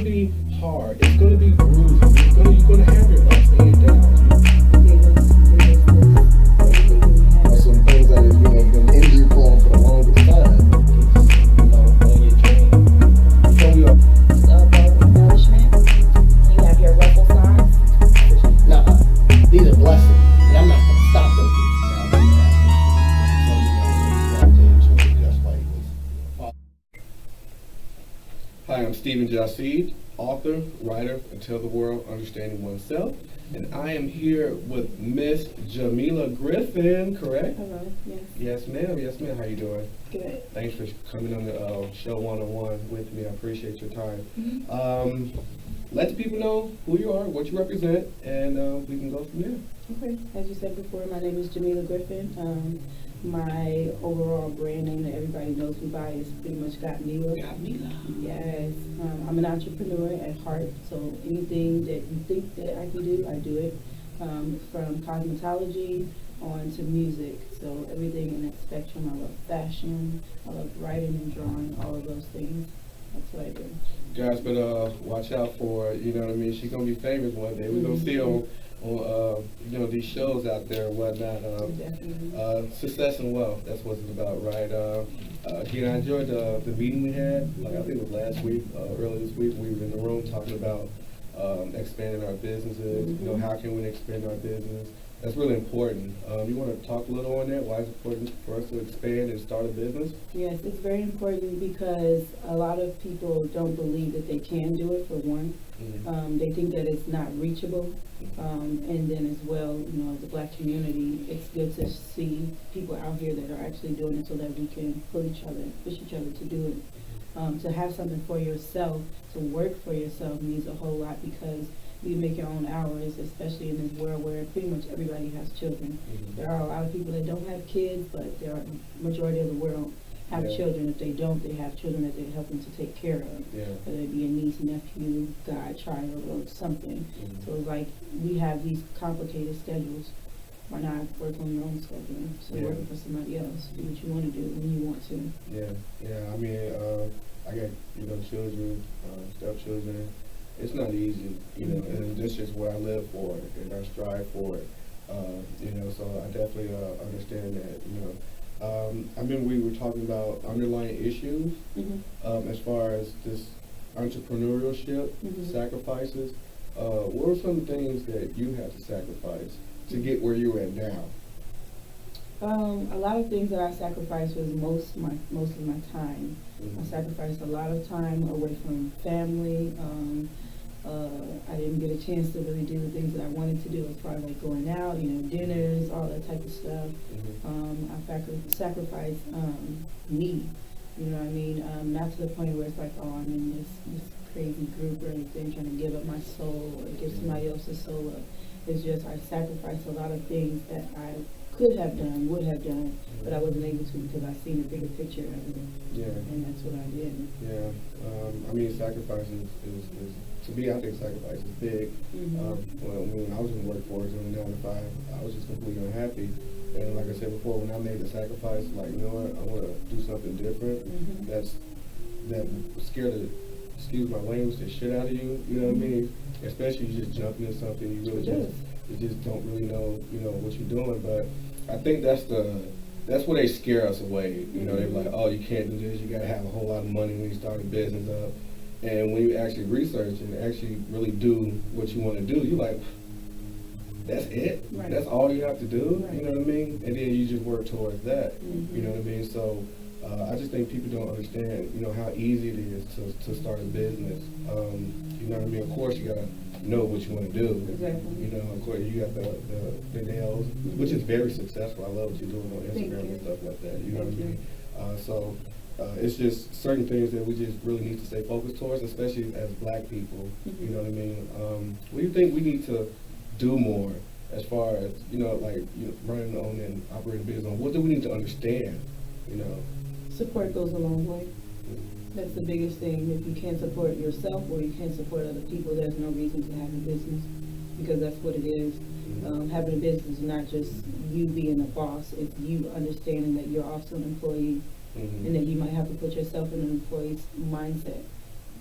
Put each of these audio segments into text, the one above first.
be hard. It's going to be bruising. You're going to have your ups and your downs. Or some things that have been injury prone for the longest time. On your dream. So we are. Embellishment. You have your ruffle signs. Nah, these are blessings, and I'm not going to stop them. Hi, I'm Stephen Jackee, author, writer, and Tell the World Understanding Oneself. And I am here with Miss Jamila Griffin, correct? Hello, yes. Yes, ma'am. Yes, ma'am. How you doing? Good. Thanks for coming on the show one-on-one with me. I appreciate your time. Mm-hmm. Let the people know who you are, what you represent, and we can go from there. Okay. As you said before, my name is Jamila Griffin. My overall brand name that everybody knows me by is pretty much Got Mila. Got Mila. Yes. I'm an entrepreneur at heart, so anything that you think that I can do, I do it. From cosmetology on to music, so everything in that spectrum. I love fashion, I love writing and drawing, all of those things. That's what I do. Guys, but watch out for, you know what I mean? She's gonna be famous one day. We're gonna see on these shows out there and whatnot. Definitely. Success and wealth. That's what it's about, right? Again, I enjoyed the meeting we had. Like I think it was last week, earlier this week. We were in the room talking about expanding our businesses. Mm-hmm. You know, how can we expand our business? That's really important. You want to talk a little on that? Why it's important for us to expand and start a business? Yes, it's very important because a lot of people don't believe that they can do it, for one. Mm-hmm. They think that it's not reachable. And then as well, the Black community, it's good to see people out here that are actually doing it so that we can push each other to do it. To have something for yourself, to work for yourself means a whole lot because you make your own hours, especially in this world where pretty much everybody has children. Mm-hmm. There are a lot of people that don't have kids, but there are majority of the world have children. If they don't, they have children that they're helping to take care of. Yeah. Whether it be a niece, nephew, godchild, or something. Mm-hmm. So it's like we have these complicated schedules. Why not work on your own schedule? So working for somebody else, do what you want to do when you want to. Yeah. I mean, I got children, stepchildren. It's not easy, and this is what I live for, and I strive for it. So I definitely understand that. I mean, we were talking about underlying issues as far as this entrepreneurship, sacrifices. What are some things that you had to sacrifice to get where you're at now? A lot of things that I sacrificed was most of my time. Mm-hmm. I sacrificed a lot of time away from family. I didn't get a chance to really do the things that I wanted to do as far as like going out, dinners, all that type of stuff. I sacrificed me, you know what I mean? Not to the point where it's like, oh, I'm in this crazy group or anything, trying to give up my soul or give somebody else's soul up. It's just I sacrificed a lot of things that I could have done, would have done, but I wasn't able to because I seen the bigger picture of it. Yeah. And that's what I did. Yeah. I mean, sacrifice is to me, I think sacrifice is big. When I was in the workforce in 9 to 5, I was just completely unhappy. And like I said before, when I made the sacrifice, like, you know what, I want to do something different. That scared the, excuse my language, the shit out of you. You know what I mean? Especially you just jumping in something you really just don't really know, what you're doing. But I think that's where they scare us away. They're like, oh, you can't do this. You got to have a whole lot of money when you start a business up. And when you actually research and actually really do what you want to do, you're like, that's it? Right. That's all you have to do? Right. You know what I mean? And then you just work towards that. You know what I mean? So I just think people don't understand, how easy it is to start a business. You know what I mean? Of course, you got to know what you want to do. Exactly. Of course, you got the nails, which is very successful. I love what you're doing on Instagram and stuff like that. You know what I mean? It's just certain things that we just really need to stay focused towards, especially as Black people. You know what I mean? What do you think we need to do more as far as, running on and operating a business? What do we need to understand, Support goes a long way. That's the biggest thing. If you can't support yourself or you can't support other people, there's no reason to have a business because that's what it is. Having a business is not just you being a boss. It's you understanding that you're also an employee and that you might have to put yourself in an employee's mindset.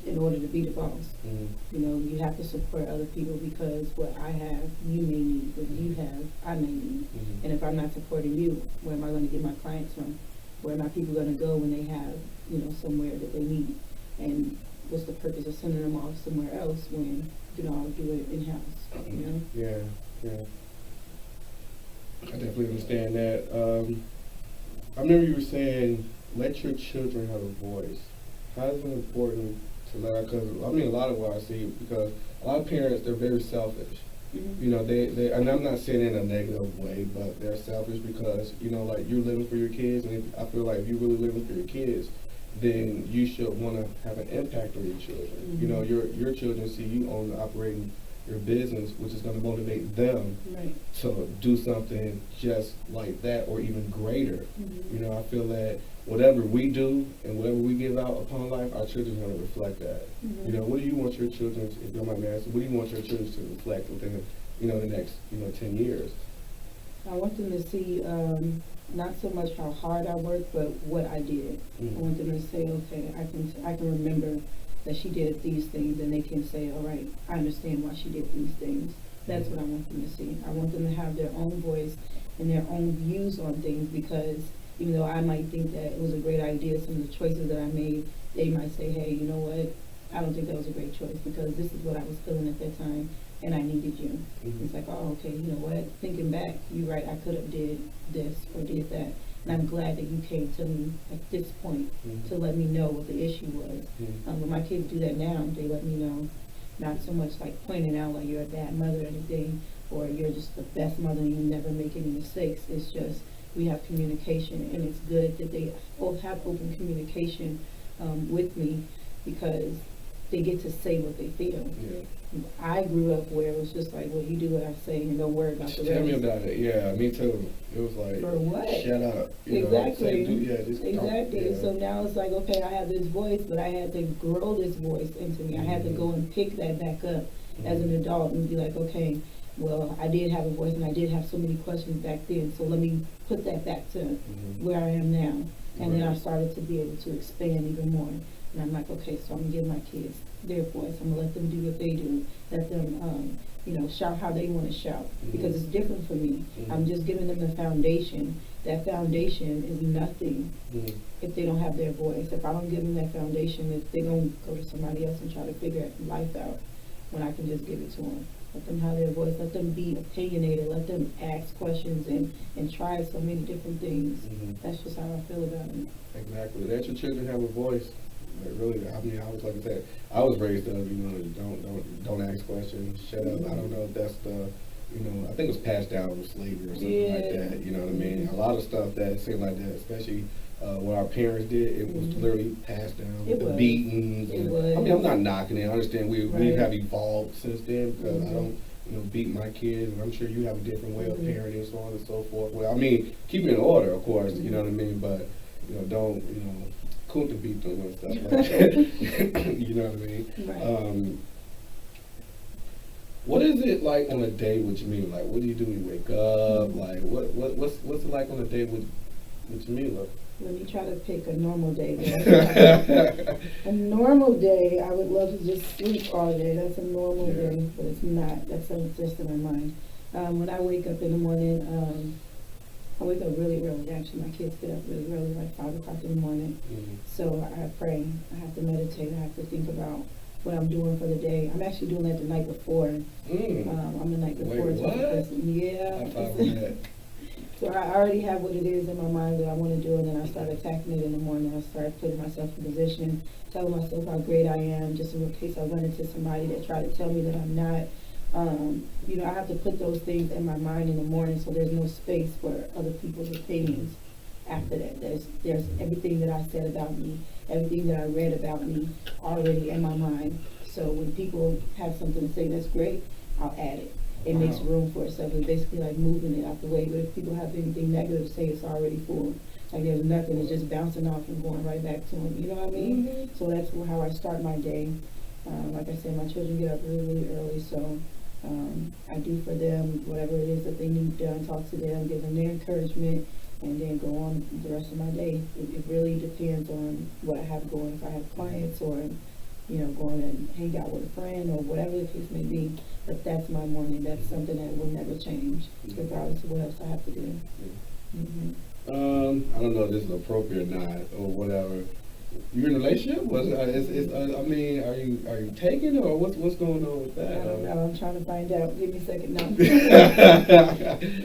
in order to be the boss. Mm-hmm. You know, you have to support other people because what I have, you may need. What you have, I may need. Mm-hmm. And if I'm not supporting you, where am I going to get my clients from? Where are my people going to go when they have, you know, somewhere that they need? And what's the purpose of sending them off somewhere else when you can all do it in-house, you know? Yeah. I definitely understand that. I remember you were saying, let your children have a voice. How is it important to let, because I mean, a lot of what I see, because a lot of parents, they're very selfish. Mm-hmm. You know, they, and I'm not saying in a negative way, but they're selfish because, you know, like you're living for your kids, and I feel like if you're really living for your kids, then you should want to have an impact on your children. Mm-hmm. You know, your children see you operating your business, which is going to motivate them Right. to do something just like that or even greater. Mm-hmm. You know, I feel that whatever we do and whatever we give out upon life, our children are going to reflect that. Mm-hmm. You know, what do you want your children, if you don't mind me asking, what do you want your children to reflect within, you know, the next, 10 years? I want them to see not so much how hard I worked, but what I did. Mm-hmm. I want them to say, okay, I can remember that she did these things, and they can say, all right, I understand why she did these things. That's what I want them to see. I want them to have their own voice and their own views on things, because even though I might think that it was a great idea, some of the choices that I made, they might say, hey, you know what, I don't think that was a great choice because this is what I was feeling at that time and I needed you. Mm-hmm. It's like, oh, okay, you know what, thinking back, you're right, I could have did this or did that. And I'm glad that you came to me at this point Mm-hmm. to let me know what the issue was. Mm-hmm. When my kids do that now, they let me know, not so much like pointing out like you're a bad mother or anything, or you're just the best mother and you never make any mistakes. It's just we have communication, and it's good that they both have open communication with me, because they get to say what they feel. Yeah. I grew up where it was just like, well, you do what I say and don't worry about the rest. Tell me about it. Yeah, me too. It was like, For what? shut up. You Exactly. Know, say, just Exactly. Yeah. So now it's like, okay, I have this voice, but I had to grow this voice into me. I had to go and pick that back up as an adult and be like, okay, well, I did have a voice and I did have so many questions back then, so let me put that back to where I am now. And then I started to be able to expand even more. And I'm like, okay, so I'm gonna give my kids their voice. I'm gonna let them do what they do. Let them, shout how they want to shout, because it's different for me. I'm just giving them the foundation. That foundation is nothing if they don't have their voice. If I don't give them that foundation, if they don't go to somebody else and try to figure life out, when I can just give it to them. Let them have their voice. Let them be opinionated. Let them ask questions and try so many different things. That's just how I feel about it. Exactly. Let your children have a voice. Like, really, I mean, I was like I said, I was raised up, don't ask questions, shut up. I don't know if that's the, I think it was passed down with slavery or something like that. You know what I mean? A lot of stuff that seemed like that, especially what our parents did, it was literally passed down. It the was. beatings. It And, was. I mean, I'm not knocking it. I understand we Right. have evolved since then, because I don't, beat my kids, and I'm sure you have a different way of parenting, so on and so forth. Well, I mean, keep it in order, of course. You know what I mean? But don't kunta beat them and stuff like that. You know what I mean? Right. What is it like on a day with Jamila? Like, what do you do when you wake up? Like, what's it like on a day with Jamila? When you try to pick a normal day, a normal day, I would love to just sleep all day. That's a normal day, but it's not. That's just in my mind. When I wake up in the morning, I wake up really early. Actually, my kids get up really early, like 5 o'clock in the morning. So I pray. I have to meditate. I have to think about what I'm doing for the day. I'm actually doing that the night before. I'm the night before type of person. Yeah. So I already have what it is in my mind that I want to do, and then I start attacking it in the morning. I start putting myself in position, telling myself how great I am, just in case I run into somebody that try to tell me that I'm not. I have to put those things in my mind in the morning, so there's no space for other people's opinions after that. There's everything that I said about me, everything that I read about me already in my mind. So when people have something to say that's great, I'll add it. It makes room for itself. It's basically like moving it out the way. But if people have anything negative to say, it's already full. Like there's nothing. It's just bouncing off and going right back to them. You know what I mean? So that's how I start my day. Like I said, my children get up really, really early. So I do for them whatever it is that they need done, talk to them, give them their encouragement, and then go on the rest of my day. It really depends on what I have going. If I have clients or going and hang out with a friend or whatever the case may be. But that's my morning. That's something that will never change, regardless of what else I have to do. I don't know if this is appropriate or not, or whatever. You're in a relationship? I mean, are you taking, or what's going on with that? I don't know. I'm trying to find out. Give me a second. No.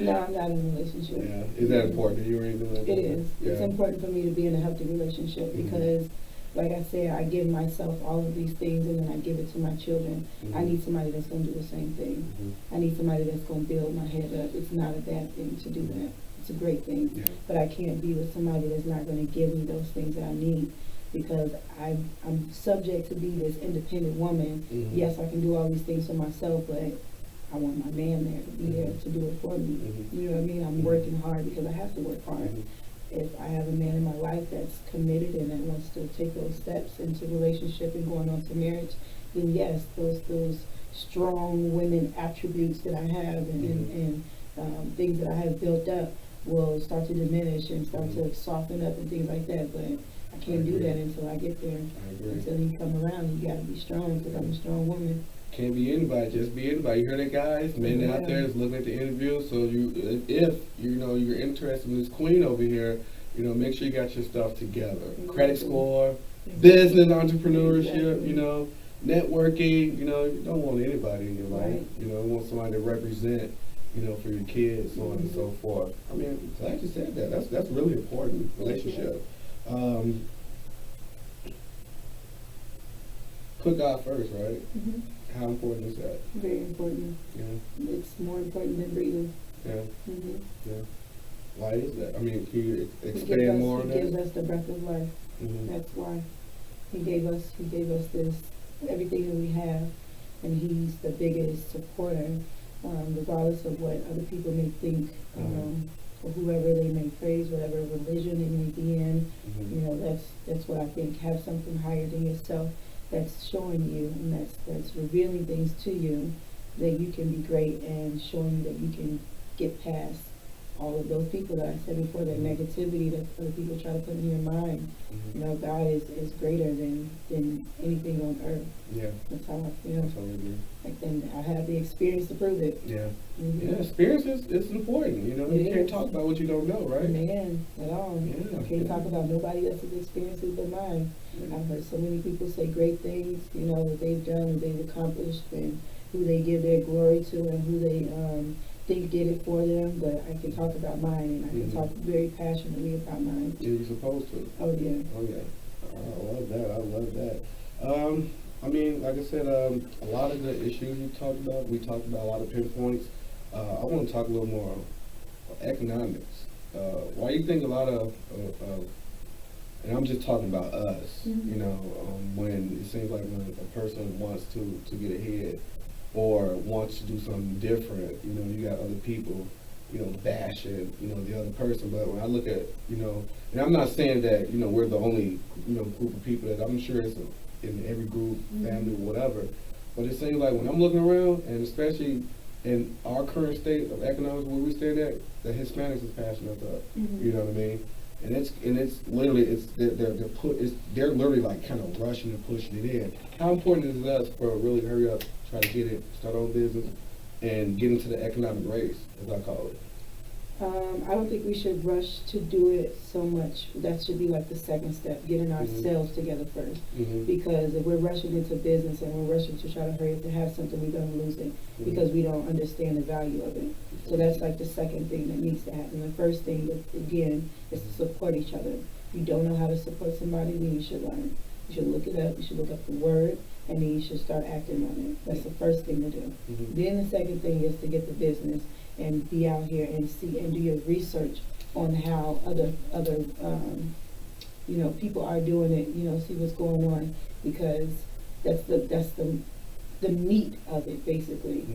No, I'm not in a relationship. Yeah. Is that important to you or anything like that? It is. Yeah. It's important for me to be in a healthy relationship because, like I said, I give myself all of these things and then I give it to my children. I need somebody that's going to do the same thing. I need somebody that's going to build my head up. It's not a bad thing to do that. It's a great thing. Yeah. But I can't be with somebody that's not going to give me those things that I need. Because I'm subject to be this independent woman. Yes, I can do all these things for myself, but I want my man there to be there to do it for me. You know what I mean? I'm working hard because I have to work hard. If I have a man in my life that's committed and that wants to take those steps into relationship and going on to marriage, then yes, those strong women attributes that I have and things that I have built up will start to diminish and start to soften up and things like that. But I can't do that until I get there. I agree. Until you come around, you gotta be strong because I'm a strong woman. Can't be anybody, just be anybody. You heard that, guys? Men out there that's looking at the interview. So if you're interested in this queen over here, make sure you got your stuff together. Credit score, business, entrepreneurship, networking. You don't want anybody in your life. You want somebody to represent, for your kids, so on and so forth. I mean, glad you said that. That's really important. Relationship. Put God first, right? How important is that? Very important. Yeah. It's more important than breathing. Yeah. Yeah. Why is that? I mean, can you expand more on that? He gives us the breath of life. That's why. He gave us this, everything that we have, and he's the biggest supporter, regardless of what other people may think, or whoever they may praise, whatever religion they may be in. That's what I think. Have something higher than yourself that's showing you and that's revealing things to you that you can be great and showing you that you can get past all of those people that I said before, that negativity that other people try to put in your mind. God is greater than anything on earth. Yeah. That's how I feel. Totally. And I have the experience to prove it. Yeah. Yeah, experience is important. You can't talk about what you don't know, right? Man, at all. I can't talk about nobody else's experiences but mine. I've heard so many people say great things, that they've done and they've accomplished and who they give their glory to and who they think did it for them, but I can talk about mine and I can talk very passionately about mine. Yeah, you're supposed to. Oh yeah. Oh yeah. I love that. I mean, like I said, a lot of the issues we talked about a lot of pinpoints. I want to talk a little more economics. Why do you think a lot of and I'm just talking about us, when it seems like when a person wants to get ahead or wants to do something different, you got other people, bashing, the other person. But when I look at, and I'm not saying that, we're the only, group of people that I'm sure it's in every group, family, whatever. But it seems like when I'm looking around, and especially in our current state of economics where we stand at, the Hispanics is passing us up. You know what I mean? And it's literally they're literally like kind of rushing and pushing it in. How important is it us for really hurry up, try to get it, start our own business, and get into the economic race, as I call it? I don't think we should rush to do it so much. That should be like the second step, getting ourselves together first. Because if we're rushing into business and we're rushing to try to hurry up to have something, we're going to lose it because we don't understand the value of it. So that's like the second thing that needs to happen. The first thing, again, is to support each other. If you don't know how to support somebody, then you should learn. You should look it up. You should look up the word, and then you should start acting on it. That's the first thing to do. Then the second thing is to get the business and be out here and see and do your research on how other people are doing it. See what's going on, because that's the meat of it, basically.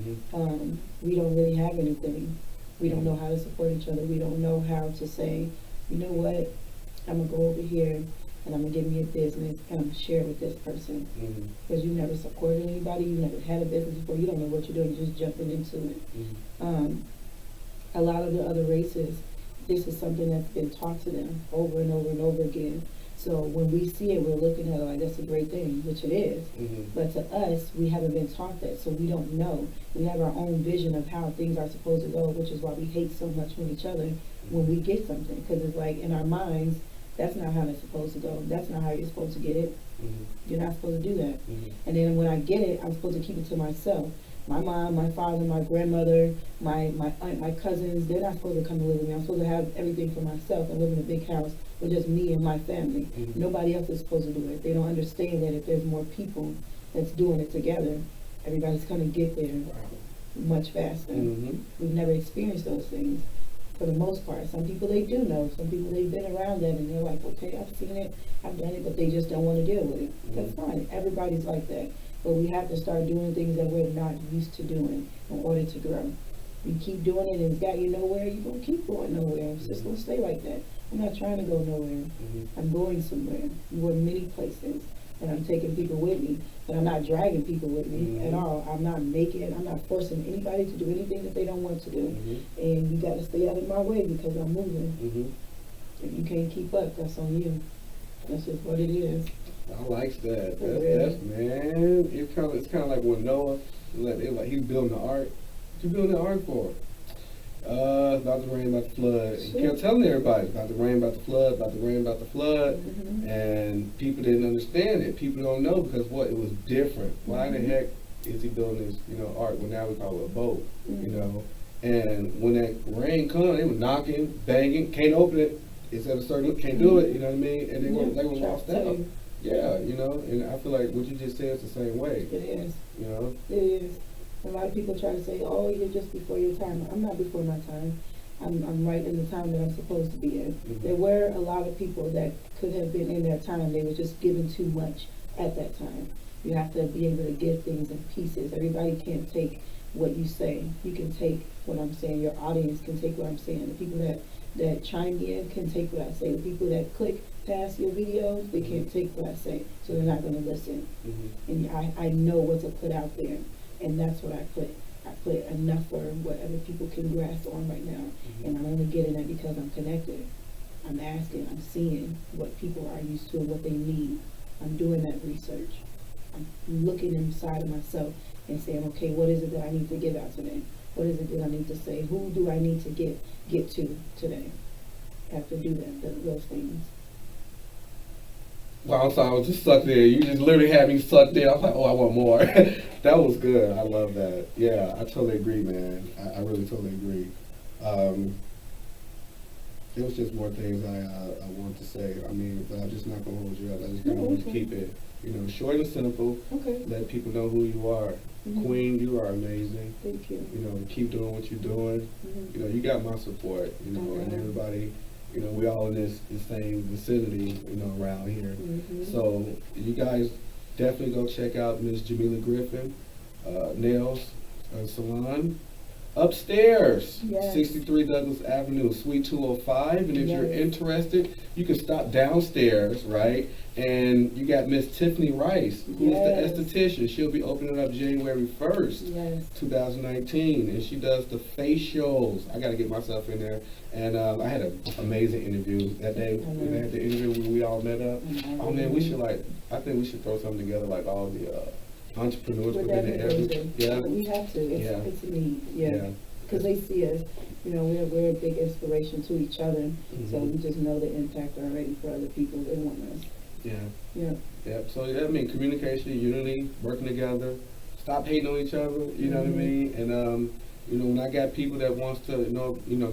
We don't really have anything. We don't know how to support each other. We don't know how to say, you know what, I'm gonna go over here and I'm gonna give me a business and I'm gonna share it with this person. Because you never supported anybody, you never had a business before, you don't know what you're doing, you're just jumping into it. A lot of the other races, this is something that's been taught to them over and over and over again. So when we see it, we're looking at it like that's a great thing, which it is. But to us, we haven't been taught that, so we don't know. We have our own vision of how things are supposed to go, which is why we hate so much with each other when we get something. Because it's like in our minds, that's not how it's supposed to go. That's not how you're supposed to get it. You're not supposed to do that. And then when I get it, I'm supposed to keep it to myself. My mom, my father, my grandmother, my aunt, my cousins, they're not supposed to come and live with me. I'm supposed to have everything for myself and live in a big house with just me and my family. Nobody else is supposed to do it. They don't understand that if there's more people that's doing it together, everybody's going to get there much faster. We've never experienced those things for the most part. Some people they do know. Some people they've been around that and they're like, okay, I've seen it, I've done it, but they just don't want to deal with it. That's fine. Everybody's like that. But we have to start doing things that we're not used to doing in order to grow. You keep doing it and it's got you nowhere, you're going to keep going nowhere. It's just going to stay like that. I'm not trying to go nowhere. I'm going somewhere. I'm going many places. And I'm taking people with me. But I'm not dragging people with me at all. I'm not forcing anybody to do anything that they don't want to do. And you got to stay out of my way because I'm moving. If you can't keep up, that's on you. That's just what it is. I like that. That's man. It's kind of like when Noah, he's building the ark. What you building the ark for? It's about to rain, about to flood. He kept telling everybody, about to rain, about to flood, about to rain, about to flood. And people didn't understand it. People don't know because it was different. Why the heck is he building this, ark? Well, now we call it a boat, And when that rain comes, they were knocking, banging, can't open it. It's at a certain, can't do it, you know what I mean? And they were lost out. Yeah, and I feel like what you just said is the same way. It is. It is. A lot of people try to say, oh, you're just before your time. I'm not before my time. I'm right in the time that I'm supposed to be in. There were a lot of people that could have been in their time. They were just given too much at that time. You have to be able to give things in pieces. Everybody can't take what you say. You can take what I'm saying. Your audience can take what I'm saying. The people that chime in can take what I say. The people that click past your videos, they can't take what I say, so they're not going to listen. And I know what to put out there, and that's what I put. I put enough for what other people can grasp on right now, and I'm only getting it because I'm connected. I'm asking, I'm seeing what people are used to and what they need. I'm doing that research. I'm looking inside of myself and saying, okay, what is it that I need to give out today? What is it that I need to say? Who do I need to get to today? I have to do those things. Wow, so I was just sucked there. You just literally had me sucked in. I was like, oh, I want more. That was good. I love that. Yeah, I totally agree, man. I really totally agree. There was just more things I wanted to say. I mean, but I'm just not going to hold you up. I just kind of want to keep it, short and simple. Okay. Let people know who you are. Queen, you are amazing. Thank you. Keep doing what you're doing. You got my support, and everybody. We all in the same vicinity, around here. So you guys definitely go check out Miss Jamila Griffin, Nails Salon. Upstairs, 63 Douglas Avenue, Suite 205. And if you're interested, you can stop downstairs, right? And you got Miss Tiffany Rice, who's the esthetician. She'll be opening up January 1st, 2019. And she does the facials. I got to get myself in there. And I had an amazing interview that day. When they had the interview where we all met up. Oh, man, I think we should throw something together like all the entrepreneurs within the area. Yeah, we have to. It's a need. Because they see us. We're a big inspiration to each other. So we just know the impact already for other people. They want us. Yeah. So I mean, communication, unity, working together. Stop hating on each other. You know what I mean? And when I got people that wants to,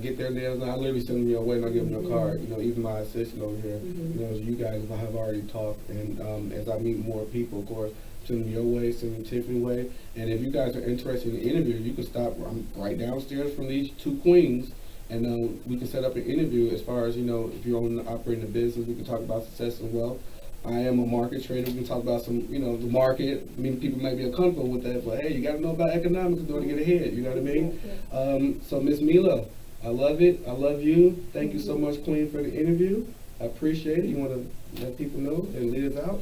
get their nails done, I literally send them your way and I give them a card. Even my assistant over here. You guys have already talked, and as I meet more people, of course. Send them your way, send them Tiffany's way. And if you guys are interested in the interview, you can stop right downstairs from these two queens, and we can set up an interview as far as, if you're operating a business, we can talk about success and wealth. I am a market trader. We can talk about some, the market. I mean, people might be uncomfortable with that, but hey, you got to know about economics in order to get ahead. You know what I mean? So Miss Mila, I love it. I love you. Thank you so much, Queen, for the interview. I appreciate it. You want to let people know and lead us out?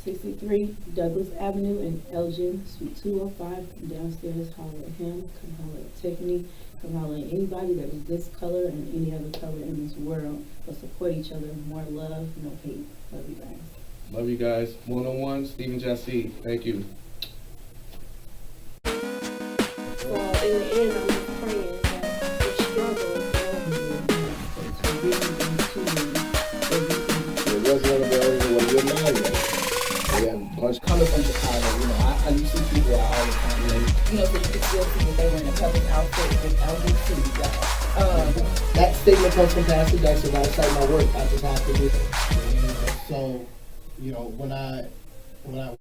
63 Douglas Avenue in Elgin, Suite 205. Downstairs, holler at him. Come holler at Tiffany. Come holler at anybody that is this color and any other color in this world. Let's support each other. More love, no hate. Love you guys. Love you guys. One-on-one, Stephen Jackee. Thank you. So in the end, I'm just praying that the struggle It wasn't on the building when you're married. We had a bunch Coming from Chicago, you see people out all the time. So you could still see that they were in a public outfit with LGBT guys. That statement comes from Pastor Dexter. When I say my work, I just have to do it. So, when I